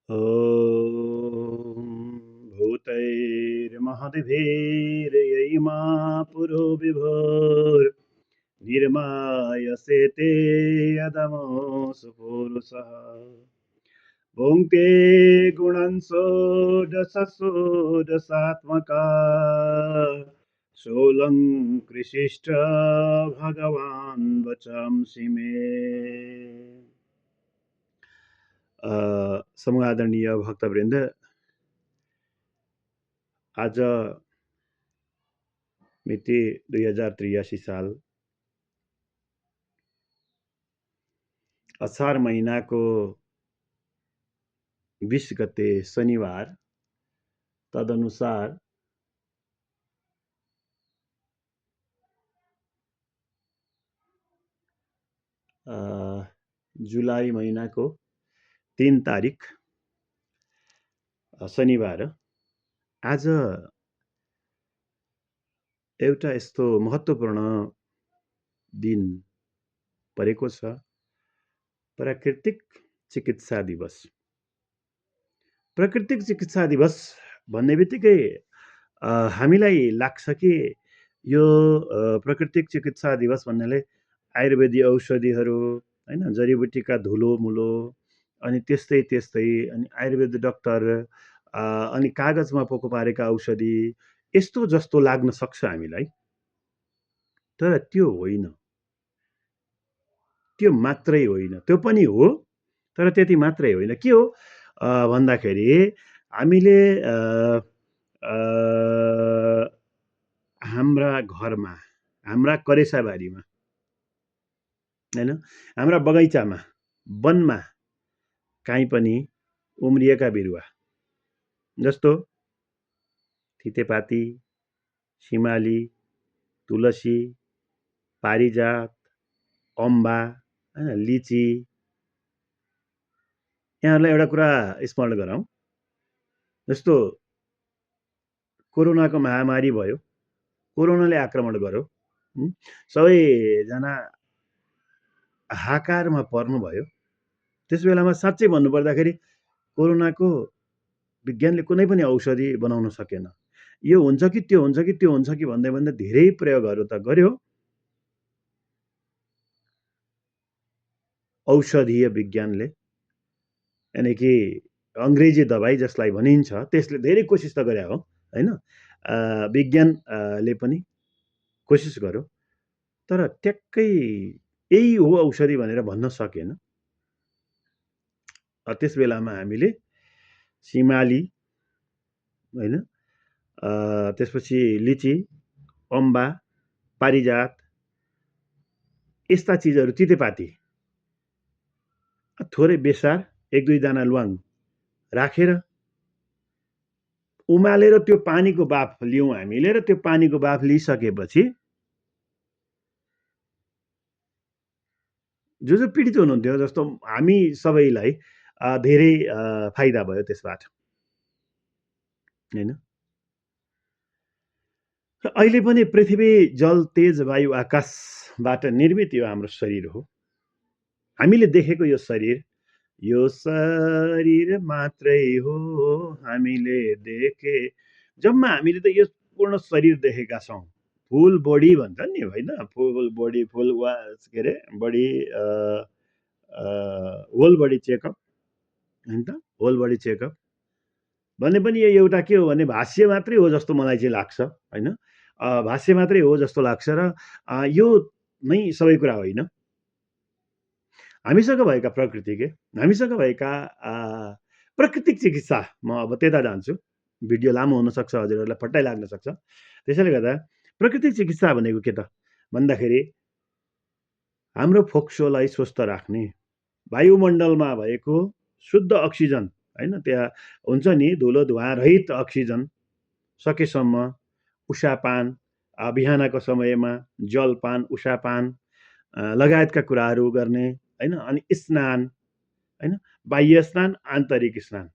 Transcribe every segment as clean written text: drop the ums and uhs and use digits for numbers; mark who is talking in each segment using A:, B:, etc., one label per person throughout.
A: ॐ भूतैर्महद्भिर्यैमा पुरो विभुर्निर्मायसे ते यदमोऽसु पुरुषः भुङ्क्ते गुणन्षोडशषोडशात्मका सोऽलङ्कृशिष्ट भगवान् वचांसि मे। समूह आदरणीय भक्तवृन्द, आज मिति 2083 साल असार महिनाको 20 गते शनिबार, तदनुसार जुलाई महिनाको 3 तारिक शनिबार। आज एउटा यस्तो महत्त्वपूर्ण दिन परेको छ, प्राकृतिक चिकित्सा दिवस। प्राकृतिक चिकित्सा दिवस भन्ने बित्तिकै हामीलाई लाग्छ कि यो प्राकृतिक चिकित्सा दिवस भन्नाले आयुर्वेदिक औषधिहरू, हैन, जडीबुटीका धुलोमुलो, अनि त्यस्तै अनि आयुर्वेद डाक्टर, अनि कागजमा पोको पारेका औषधि, यस्तो जस्तो लाग्न सक्छ हामीलाई। तर त्यो होइन, त्यो मात्रै होइन। त्यो पनि हो, तर त्यति मात्रै होइन। के हो भन्दाखेरि हामीले हाम्रा घरमा, हाम्रा करेसाबारीमा, हैन, हाम्रा बगैँचामा, वनमा काहीँ पनि उम्रिएका बिरुवा जस्तो तितेपाती, सिमाली, तुलसी, पारिजात, अम्बा, हैन, लिची। यहाँहरूलाई एउटा कुरा स्मरण गराउँ। जस्तो कोरोनाको महामारी भयो, कोरोनाले आक्रमण गर्यो, सबैजना हाहाकारमा पर्नुभयो। त्यस बेलामा साँच्चै भन्नुपर्दाखेरि कोरोनाको विज्ञानले कुनै पनि औषधि बनाउन सकेन। यो हुन्छ कि त्यो हुन्छ कि त्यो हुन्छ कि भन्दै भन्दै धेरै प्रयोगहरू त गर्यो। औषधीय विज्ञानले, यानि कि अङ्ग्रेजी दबाई जसलाई भनिन्छ, त्यसले धेरै कोसिस त गरे हो, हैन। विज्ञानले पनि कोसिस गर्यो, तर ट्याक्कै यही हो औषधि भनेर भन्न सकेन। त्यस बेलामा हामीले सिमाली, हैन, त्यसपछि लिची, अम्बा, पारिजात, यस्ता चिजहरू, तितेपाती, थोरै बेसार, 1-2 दाना ल्वाङ राखेर उमालेर त्यो पानीको बाफ लियौँ हामीले, र त्यो पानीको बाफ लिइसकेपछि जो पीडित हुनुहुन्थ्यो, जस्तो हामी सबैलाई धेरै फाइदा भयो त्यसबाट, हैन। अहिले पनि पृथ्वी, जल, तेज, वायु, आकाशबाट निर्मित यो हाम्रो शरीर हो। हामीले देखेको यो शरीर मात्रै हो हामीले देखे। जम्मा हामीले त यो पूर्ण शरीर देखेका छौँ। फुल बडी भन्छन् नि, होइन, फुल बडी, फुल के अरे बडी, होल बडी चेकअप, होइन त, होल बडी चेकअप भन्ने पनि यो एउटा के हो भने भाष्य मात्रै हो जस्तो मलाई चाहिँ लाग्छ, होइन। भाष्य मात्रै हो जस्तो लाग्छ, र यो नै सबै कुरा होइन। हामीसँग भएका हामीसँग भएका प्राकृतिक चिकित्सा, म अब त्यता जान्छु। भिडियो लामो हुनसक्छ, हजुरहरूलाई फट्टै लाग्न सक्छ। त्यसैले गर्दा प्राकृतिक चिकित्सा भनेको के त भन्दाखेरि हाम्रो फोक्सोलाई स्वस्थ राख्ने, वायुमण्डलमा भएको शुद्ध अक्सिजन, हैन, त्यहाँ हुन्छ नि धुलो धुवा रहित अक्सिजन, सकेसम्म उषापान, बिहानको समयमा जलपान, उषापान लगायतका कुराहरू गर्ने, हैन। अनि स्नान, हैन, बाह्य स्नान, आन्तरिक स्नान,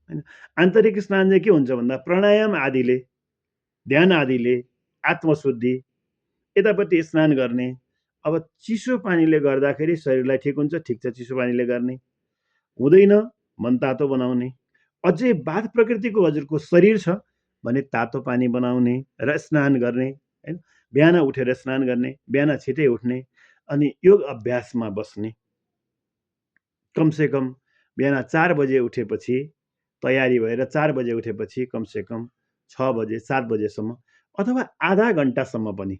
A: हैन। आन्तरिक स्नान चाहिँ के हुन्छ भन्दा प्राणायाम आदिले, ध्यान आदिले आत्मशुद्धि, यतापट्टि स्नान गर्ने। अब चिसो पानीले गर्दाखेरि शरीरलाई ठिक हुन्छ, ठिक छ, चिसो पानीले गर्ने हुँदैन मनतातो बनाउने, अझै बाथ प्रकृतिको हजुरको शरीर छ भने तातो पानी बनाउने र स्नान गर्ने हैन। बिहान उठेर स्नान गर्ने, बिहान छिटै उठ्ने अनि योग अभ्यासमा बस्ने। कमसेकम बिहान 4 बजे उठेपछि तयारी भएर 4 बजे उठेपछि कमसेकम 6 बजे 7 बजेसम्म अथवा आधा घन्टासम्म पनि,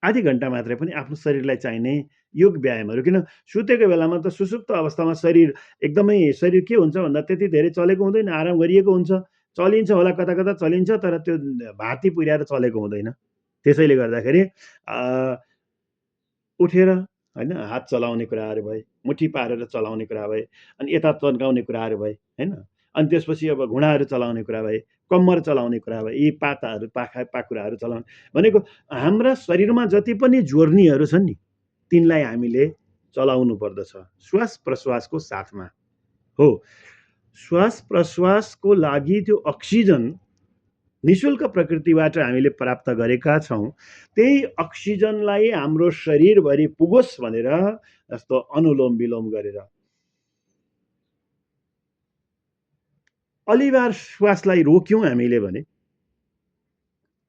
A: आधी घन्टा मात्रै पनि आफ्नो शरीरलाई चाहिने योग व्यायामहरू, किन सुतेको बेलामा त सुसुप्त अवस्थामा शरीर एकदमै, शरीर के हुन्छ भन्दा त्यति धेरै चलेको हुँदैन, आराम गरिएको हुन्छ, चलिन्छ होला कता कता चलिन्छ, तर त्यो भाती पुर्याएर चलेको हुँदैन। त्यसैले गर्दाखेरि उठेर हैन हात चलाउने कुराहरू भए, मुठी पारेर चलाउने कुरा भए, अनि यता तन्काउने कुराहरू भए हैन, अनि त्यसपछि अब घुँडाहरू चलाउने कुरा भए, कम्मर चलाउने कुरा भए, यी पाताहरू पाखुराहरू चलाउने भनेको हाम्रा शरीरमा जति पनि जोर्नीहरू छन् नि तिनलाई हामीले चलाउनु पर्दछ श्वास प्रश्वासको साथमा। हो, श्वास प्रश्वासको लागि त्यो अक्सिजन निशुल्क प्रकृतिबाट हामीले प्राप्त गरेका छौँ, त्यही अक्सिजनलाई हाम्रो शरीरभरि पुगोस् भनेर जस्तो अनुलोम विलोम गरेर अलिबार श्वासलाई रोक्यौँ हामीले भने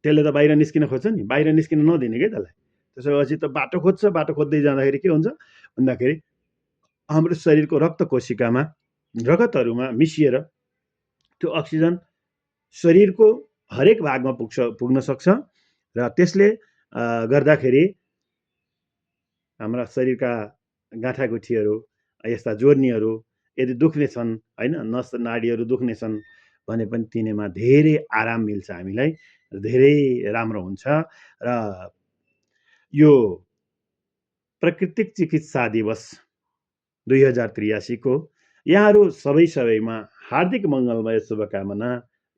A: त्यसले त बाहिर निस्किन खोज्छ नि, बाहिर निस्किन नदिने क्या त्यसलाई। त्यसपछि त बाटो खोज्छ, बाटो खोज्दै जाँदाखेरि के हुन्छ भन्दाखेरि हाम्रो शरीरको रक्त कोशिकामा, रगतहरूमा मिसिएर त्यो अक्सिजन शरीरको हरेक भागमा पुग्न सक्छ र त्यसले गर्दाखेरि हाम्रा शरीरका गाँठागुठीहरू, यस्ता जोर्नीहरू यदि दुख्ने छन् हैन, नस नाडीहरू दुख्ने छन् भने पनि तिनीमा धेरै आराम मिल्छ हामीलाई, धेरै राम्रो हुन्छ। र यो प्राकृतिक चिकित्सा दिवस 2083 को यहाँहरू सबैमा हार्दिक मङ्गलमय शुभकामना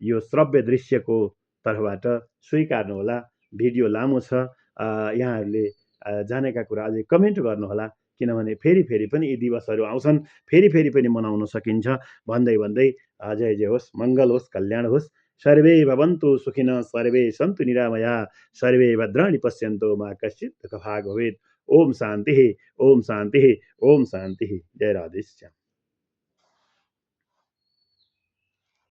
A: यो श्रव्य दृश्यको तर्फबाट स्वीकार्नुहोला। भिडियो लामो छ, यहाँहरूले जानेका कुरा अझै कमेन्ट गर्नुहोला, किनभने फेरि पनि यी दिवसहरू आउँछन्, फेरि पनि मनाउन सकिन्छ भन्दै जय जय होस्, मङ्गल होस्, कल्याण होस्। सर्वे भवन्तु सुखिनः, सर्वे सन्तु निरामया, सर्वे भद्राणि पश्यन्तु मा कश्चित् दुःखभाग् भवेत्। ओम शान्ति, ओम शान्ति, ओम शान्ति। जय राधेश्याम।